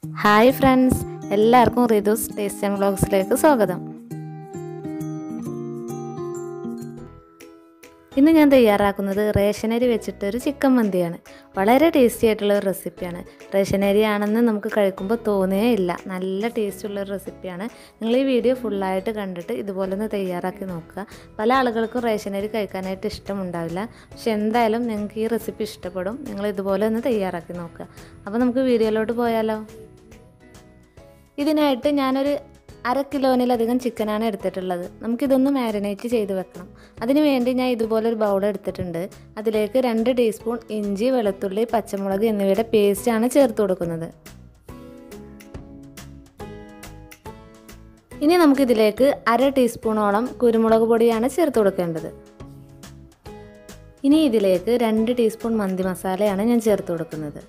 Hi friends, എല്ലാവർക്കും റിധുസ് taste and വ്ളോഗ്സിലേക്ക് സ്വാഗതം. ഇന്ന് ഞാൻ തയ്യാറാക്കുന്നത് റേഷനരി വെച്ചിട്ടൊരു ചിക്കൻ മന്തിയാണ്. വളരെ ടേസ്റ്റി ആയിട്ടുള്ളൊരു റെസിപ്പിയാണ്. റേഷനരി ആണെന്ന് നമുക്ക് കഴിക്കുമ്പോൾ തോന്നേ ഇല്ല, നല്ല ടേസ്റ്റുള്ളൊരു റെസിപ്പിയാണ്. നിങ്ങൾ ഈ വീഡിയോ ഫുള്ളായിട്ട് കണ്ടിട്ട് ഇതുപോലെ ഒന്ന് തയ്യാറാക്കി നോക്കുക. പല ആളുകൾക്കും റേഷനരി കഴിക്കാനായിട്ട് ഇഷ്ടമുണ്ടാവില്ല, പക്ഷെ എന്തായാലും നിങ്ങൾക്ക് ഈ റെസിപ്പി ഇഷ്ടപ്പെടും. നിങ്ങൾ ഇതുപോലെ ഒന്ന് തയ്യാറാക്കി നോക്കുക. അപ്പോൾ നമുക്ക് വീഡിയോയിലോട്ട് പോയാലോ. ഇതിനായിട്ട് ഞാനൊരു 1/2 കിലോയിലധികം ചിക്കനാണ് എടുത്തിട്ടുള്ളത്. നമുക്കിതൊന്ന് മാരിനേറ്റ് ചെയ്ത് വെക്കണം. അതിന് വേണ്ടി ഞാൻ ഇതുപോലൊരു ബൗൾ എടുത്തിട്ടുണ്ട്. അതിലേക്ക് 2 ടീസ്പൂൺ ഇഞ്ചി, വെളുത്തുള്ളി, പച്ചമുളക് എന്നിവയുടെ പേസ്റ്റാണ് ചേർത്ത് കൊടുക്കുന്നത്. ഇനി നമുക്കിതിലേക്ക് 1/2 ടീസ്പൂണോളം കുരുമുളക് പൊടിയാണ് ചേർത്ത് കൊടുക്കേണ്ടത്. ഇനി ഇതിലേക്ക് 2 ടീസ്പൂൺ മന്തി മസാലയാണ് ഞാൻ ചേർത്ത് കൊടുക്കുന്നത്.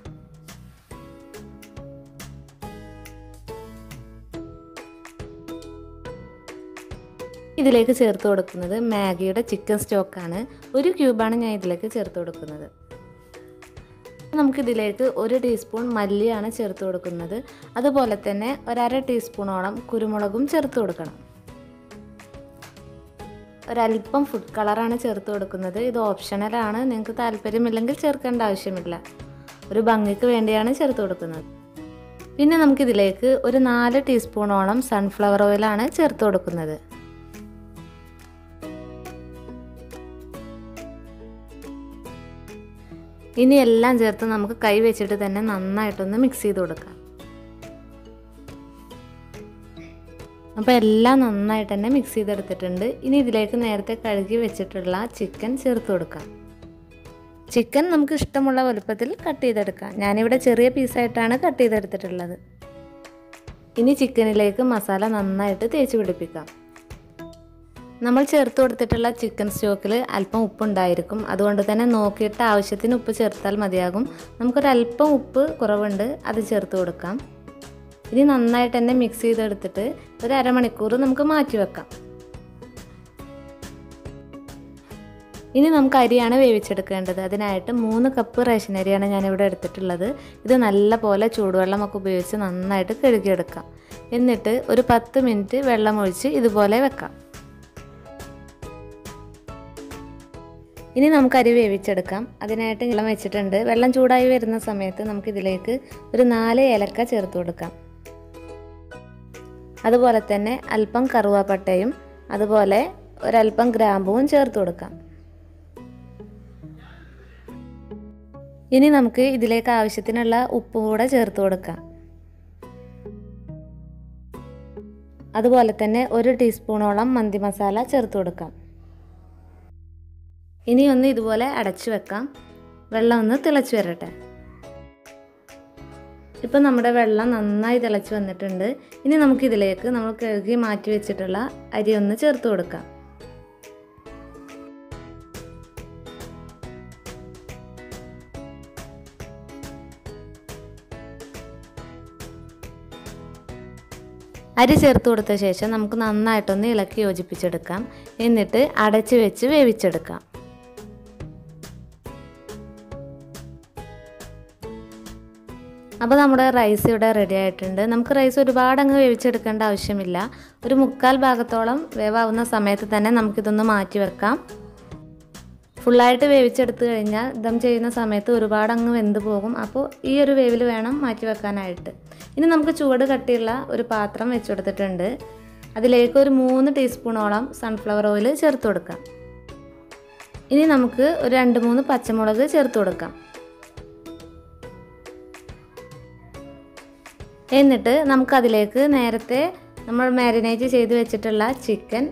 ഇതിലേക്ക് ചേർത്ത് കൊടുക്കുന്നത് മാഗിയുടെ ചിക്കൻ സ്റ്റോക്കാണ്. 1 ക്യൂബാണ് ഞാൻ ഇതിലേക്ക് ചേർത്ത് കൊടുക്കുന്നത്. നമുക്കിതിലേക്ക് 1 ടീസ്പൂൺ മല്ലിയാണ് ചേർത്ത് കൊടുക്കുന്നത്. അതുപോലെ തന്നെ 1/2 ടീസ്പൂണോളം കുരുമുളകും ചേർത്ത് കൊടുക്കണം. ഒരല്പം ഫുഡ് കളറാണ് ചേർത്ത് കൊടുക്കുന്നത്. ഇത് ഓപ്ഷണലാണ്, നിങ്ങൾക്ക് താല്പര്യമില്ലെങ്കിൽ ചേർക്കേണ്ട ആവശ്യമില്ല. ഒരു ഭംഗിക്ക് വേണ്ടിയാണ് ചേർത്ത് കൊടുക്കുന്നത്. പിന്നെ നമുക്കിതിലേക്ക് ഒരു 4 ടീസ്പൂണോളം സൺഫ്ലവർ ഓയിലാണ് ചേർത്ത് കൊടുക്കുന്നത്. ഇനി എല്ലാം ചേർത്ത് നമുക്ക് കൈ വെച്ചിട്ട് തന്നെ നന്നായിട്ടൊന്ന് മിക്സ് ചെയ്ത് കൊടുക്കാം. അപ്പോൾ എല്ലാം നന്നായിട്ട് തന്നെ മിക്സ് ചെയ്തെടുത്തിട്ടുണ്ട്. ഇനി ഇതിലേക്ക് നേരത്തെ കഴുകി വെച്ചിട്ടുള്ള ചിക്കൻ ചേർത്ത് കൊടുക്കാം. ചിക്കൻ നമുക്ക് ഇഷ്ടമുള്ള വലുപ്പത്തിൽ കട്ട് ചെയ്തെടുക്കാം. ഞാനിവിടെ ചെറിയ പീസായിട്ടാണ് കട്ട് ചെയ്തെടുത്തിട്ടുള്ളത്. ഇനി ചിക്കനിലേക്ക് മസാല നന്നായിട്ട് തേച്ച് പിടിപ്പിക്കാം. നമ്മൾ ചേർത്ത് കൊടുത്തിട്ടുള്ള ചിക്കൻ സ്റ്റോക്കിൽ അല്പം ഉപ്പുണ്ടായിരിക്കും. അതുകൊണ്ട് തന്നെ നോക്കിയിട്ട് ആവശ്യത്തിന് ഉപ്പ് ചേർത്താൽ മതിയാകും. നമുക്കൊരല്പം ഉപ്പ് കുറവുണ്ട്, അത് ചേർത്ത് കൊടുക്കാം. ഇനി നന്നായിട്ട് തന്നെ മിക്സ് ചെയ്തെടുത്തിട്ട് ഒരു അരമണിക്കൂർ നമുക്ക് മാറ്റി വെക്കാം. ഇനി നമുക്ക് അരിയാണ് വേവിച്ചെടുക്കേണ്ടത്. അതിനായിട്ട് 3 കപ്പ് റേഷൻ അരിയാണ് ഞാനിവിടെ എടുത്തിട്ടുള്ളത്. ഇത് നല്ല പോലെ ചൂടുവെള്ളമൊക്കെ ഉപയോഗിച്ച് നന്നായിട്ട് കഴുകിയെടുക്കാം. എന്നിട്ട് ഒരു 10 മിനിറ്റ് വെള്ളം ഒഴിച്ച് ഇതുപോലെ വെക്കാം. ഇനി നമുക്ക് അരി വേവിച്ചെടുക്കാം. അതിനായിട്ട് വെള്ളം വെച്ചിട്ടുണ്ട്. വെള്ളം ചൂടായി വരുന്ന സമയത്ത് നമുക്കിതിലേക്ക് ഒരു 4 ഏലക്ക ചേർത്ത് കൊടുക്കാം. അതുപോലെ തന്നെ അല്പം കറുവാപ്പട്ടയും അതുപോലെ ഒരല്പം ഗ്രാമ്പുവും ചേർത്ത് കൊടുക്കാം. ഇനി നമുക്ക് ഇതിലേക്ക് ആവശ്യത്തിനുള്ള ഉപ്പ് കൂടെ ചേർത്ത് കൊടുക്കാം. അതുപോലെ തന്നെ 1 ടീസ്പൂണോളം മന്തി മസാല ചേർത്ത് കൊടുക്കാം. ഇനി ഒന്ന് ഇതുപോലെ അടച്ചു വെക്കാം. വെള്ളം ഒന്ന് തിളച്ച് വരട്ടെ. ഇപ്പം നമ്മുടെ വെള്ളം നന്നായി തിളച്ച് വന്നിട്ടുണ്ട്. ഇനി നമുക്കിതിലേക്ക് നമ്മൾ കഴുകി മാറ്റി വെച്ചിട്ടുള്ള അരി ഒന്ന് ചേർത്ത് കൊടുക്കാം. അരി ചേർത്ത് കൊടുത്ത ശേഷം നമുക്ക് നന്നായിട്ടൊന്ന് ഇളക്കി യോജിപ്പിച്ചെടുക്കാം. എന്നിട്ട് അടച്ച് വെച്ച് വേവിച്ചെടുക്കാം. അപ്പോൾ നമ്മുടെ റൈസ് ഇവിടെ റെഡി ആയിട്ടുണ്ട്. നമുക്ക് റൈസ് ഒരുപാട് അങ്ങ് വേവിച്ചെടുക്കേണ്ട ആവശ്യമില്ല. ഒരു 1/4 ഭാഗത്തോളം വേവാവുന്ന സമയത്ത് തന്നെ നമുക്കിതൊന്ന് മാറ്റി വെക്കാം. ഫുള്ളായിട്ട് വേവിച്ചെടുത്ത് കഴിഞ്ഞാൽ ദം ചെയ്യുന്ന സമയത്ത് ഒരുപാട് അങ്ങ് വെന്ത് പോകും. അപ്പോൾ ഈ ഒരു വേവിൽ വേണം മാറ്റി വെക്കാനായിട്ട്. ഇനി നമുക്ക് ചൂട് കട്ടിയുള്ള ഒരു പാത്രം വെച്ച് കൊടുത്തിട്ടുണ്ട്. അതിലേക്ക് ഒരു 3 ടീസ്പൂണോളം സൺഫ്ലവർ ഓയിൽ ചേർത്ത് കൊടുക്കാം. ഇനി നമുക്ക് ഒരു 2-3 പച്ചമുളക് ചേർത്ത് കൊടുക്കാം. എന്നിട്ട് നമുക്കതിലേക്ക് നേരത്തെ നമ്മൾ മാരിനേറ്റ് ചെയ്ത് വെച്ചിട്ടുള്ള ചിക്കൻ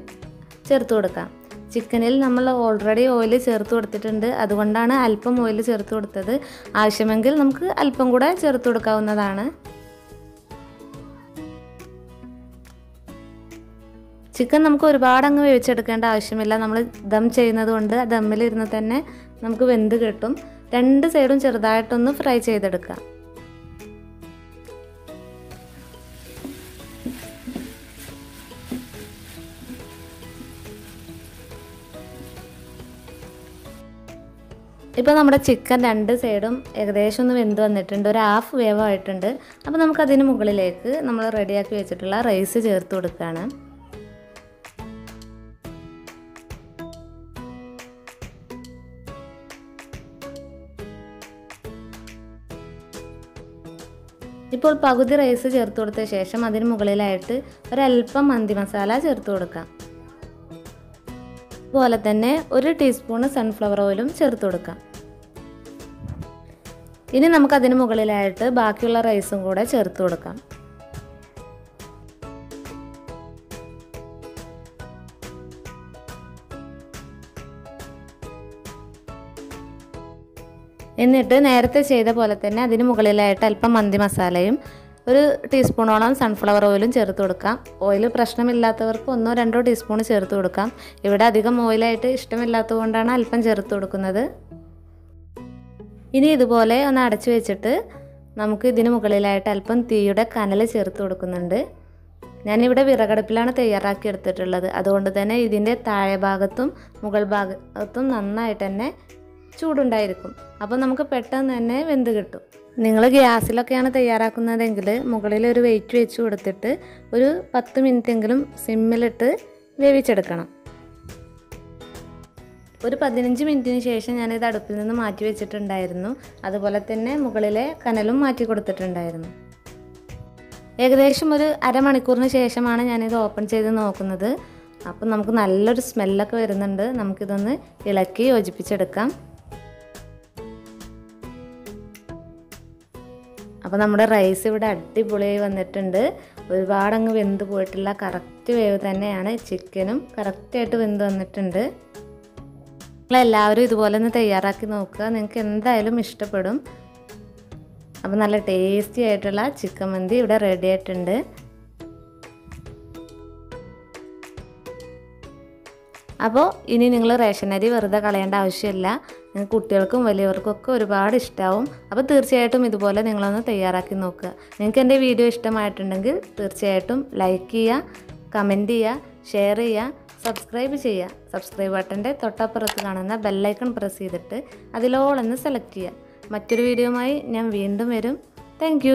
ചേർത്ത് കൊടുക്കാം. ചിക്കനിൽ നമ്മൾ ഓൾറെഡി ഓയിൽ ചേർത്ത് കൊടുത്തിട്ടുണ്ട്. അതുകൊണ്ടാണ് അല്പം ഓയിൽ ചേർത്ത് കൊടുത്തത്. ആവശ്യമെങ്കിൽ നമുക്ക് അല്പം കൂടെ ചേർത്ത് കൊടുക്കാവുന്നതാണ്. ചിക്കൻ നമുക്ക് ഒരുപാട് അങ്ങ് വേവിച്ചെടുക്കേണ്ട ആവശ്യമില്ല. നമ്മൾ ദം ചെയ്യുന്നത് കൊണ്ട് ദമ്മിലിരുന്ന് തന്നെ നമുക്ക് വെന്ത് കിട്ടും. 2 സൈഡും ചെറുതായിട്ടൊന്ന് ഫ്രൈ ചെയ്തെടുക്കാം. ഇപ്പോൾ നമ്മുടെ ചിക്കൻ രണ്ട് സൈഡും ഏകദേശം ഒന്ന് വെന്ത് വന്നിട്ടുണ്ട്, ഒരു ഹാഫ് വേവായിട്ടുണ്ട്. അപ്പോൾ നമുക്കതിന് മുകളിലേക്ക് നമ്മൾ റെഡിയാക്കി വെച്ചിട്ടുള്ള റൈസ് ചേർത്ത് കൊടുക്കുകയാണ്. ഇപ്പോൾ പകുതി റൈസ് ചേർത്ത് കൊടുത്ത ശേഷം അതിന് മുകളിലായിട്ട് ഒരല്പം മന്തി മസാല ചേർത്ത് കൊടുക്കാം. അതുപോലെ തന്നെ 1 ടീസ്പൂൺ സൺഫ്ലവർ ഓയിലും ചേർത്ത് കൊടുക്കാം. ഇനി നമുക്കതിന് മുകളിലായിട്ട് ബാക്കിയുള്ള റൈസും കൂടെ ചേർത്ത് കൊടുക്കാം. എന്നിട്ട് നേരത്തെ ചെയ്ത പോലെ തന്നെ അതിന് മുകളിലായിട്ട് അല്പം മന്തി മസാലയും 1 ടീസ്പൂണോളം സൺഫ്ലവർ ഓയിലും ചേർത്ത് കൊടുക്കാം. ഓയിൽ പ്രശ്നമില്ലാത്തവർക്ക് 1-2 ടീസ്പൂൺ ചേർത്ത് കൊടുക്കാം. ഇവിടെ അധികം ഓയിലായിട്ട് ഇഷ്ടമില്ലാത്തതുകൊണ്ടാണ് അല്പം ചേർത്ത് കൊടുക്കുന്നത്. ഇനി ഇതുപോലെ ഒന്ന് അടച്ചു വെച്ചിട്ട് നമുക്ക് ഇതിന് മുകളിലായിട്ട് അല്പം തീയുടെ കനൽ ചേർത്ത് കൊടുക്കുന്നുണ്ട്. ഞാനിവിടെ വിറകടുപ്പിലാണ് തയ്യാറാക്കി എടുത്തിട്ടുള്ളത്. അതുകൊണ്ട് തന്നെ ഇതിൻ്റെ താഴെ ഭാഗത്തും മുകൾ ഭാഗത്തും നന്നായിട്ട് തന്നെ ചൂടുണ്ടായിരിക്കും. അപ്പോൾ നമുക്ക് പെട്ടെന്ന് തന്നെ വെന്ത് കിട്ടും. നിങ്ങൾ ഗ്യാസിലൊക്കെയാണ് തയ്യാറാക്കുന്നതെങ്കിൽ മുകളിൽ ഒരു വെയിറ്റ് വെച്ച് കൊടുത്തിട്ട് ഒരു 10 മിനിറ്റെങ്കിലും സിമ്മിലിട്ട് വേവിച്ചെടുക്കണം. ഒരു 15 മിനിറ്റിന് ശേഷം ഞാനിത് അടുപ്പിൽ നിന്ന് മാറ്റി വെച്ചിട്ടുണ്ടായിരുന്നു. അതുപോലെ തന്നെ മുകളിലെ കനലും മാറ്റി കൊടുത്തിട്ടുണ്ടായിരുന്നു. ഏകദേശം ഒരു അരമണിക്കൂറിന് ശേഷമാണ് ഞാനിത് ഓപ്പൺ ചെയ്ത് നോക്കുന്നത്. അപ്പം നമുക്ക് നല്ലൊരു സ്മെല്ലൊക്കെ വരുന്നുണ്ട്. നമുക്കിതൊന്ന് ഇളക്കി യോജിപ്പിച്ചെടുക്കാം. അപ്പോൾ നമ്മുടെ റൈസ് ഇവിടെ അടിപൊളിയായി വന്നിട്ടുണ്ട്. ഒരുപാടങ്ങ് വെന്ത് പോയിട്ടുള്ള കറക്റ്റ് വേവ് തന്നെയാണ്. ചിക്കനും കറക്റ്റായിട്ട് വെന്ത് വന്നിട്ടുണ്ട്. നിങ്ങളെല്ലാവരും ഇതുപോലെ ഒന്ന് തയ്യാറാക്കി നോക്കുക, നിങ്ങൾക്ക് എന്തായാലും ഇഷ്ടപ്പെടും. അപ്പോൾ നല്ല ടേസ്റ്റി ആയിട്ടുള്ള ചിക്കൻ മന്തി ഇവിടെ റെഡി ആയിട്ടുണ്ട്. അപ്പോൾ ഇനി നിങ്ങൾ റേഷൻ അരി വെറുതെ കളയേണ്ട ആവശ്യമില്ല. നിങ്ങൾക്ക് കുട്ടികൾക്കും വലിയവർക്കും ഒക്കെ ഒരുപാട് ഇഷ്ടമാവും. അപ്പോൾ തീർച്ചയായിട്ടും ഇതുപോലെ നിങ്ങളൊന്ന് തയ്യാറാക്കി നോക്കുക. നിങ്ങൾക്ക് എൻ്റെ വീഡിയോ ഇഷ്ടമായിട്ടുണ്ടെങ്കിൽ തീർച്ചയായിട്ടും ലൈക്ക് ചെയ്യുക, കമൻറ്റ് ചെയ്യുക, ഷെയർ ചെയ്യുക, സബ്സ്ക്രൈബ് ചെയ്യുക. സബ്സ്ക്രൈബ് ബട്ടൻ്റെ തൊട്ടപ്പുറത്ത് കാണുന്ന ബെല്ലൈക്കൺ പ്രസ് ചെയ്തിട്ട് അതിലോളൊന്ന് സെലക്ട് ചെയ്യുക. മറ്റൊരു വീഡിയോയുമായി ഞാൻ വീണ്ടും വരും. താങ്ക്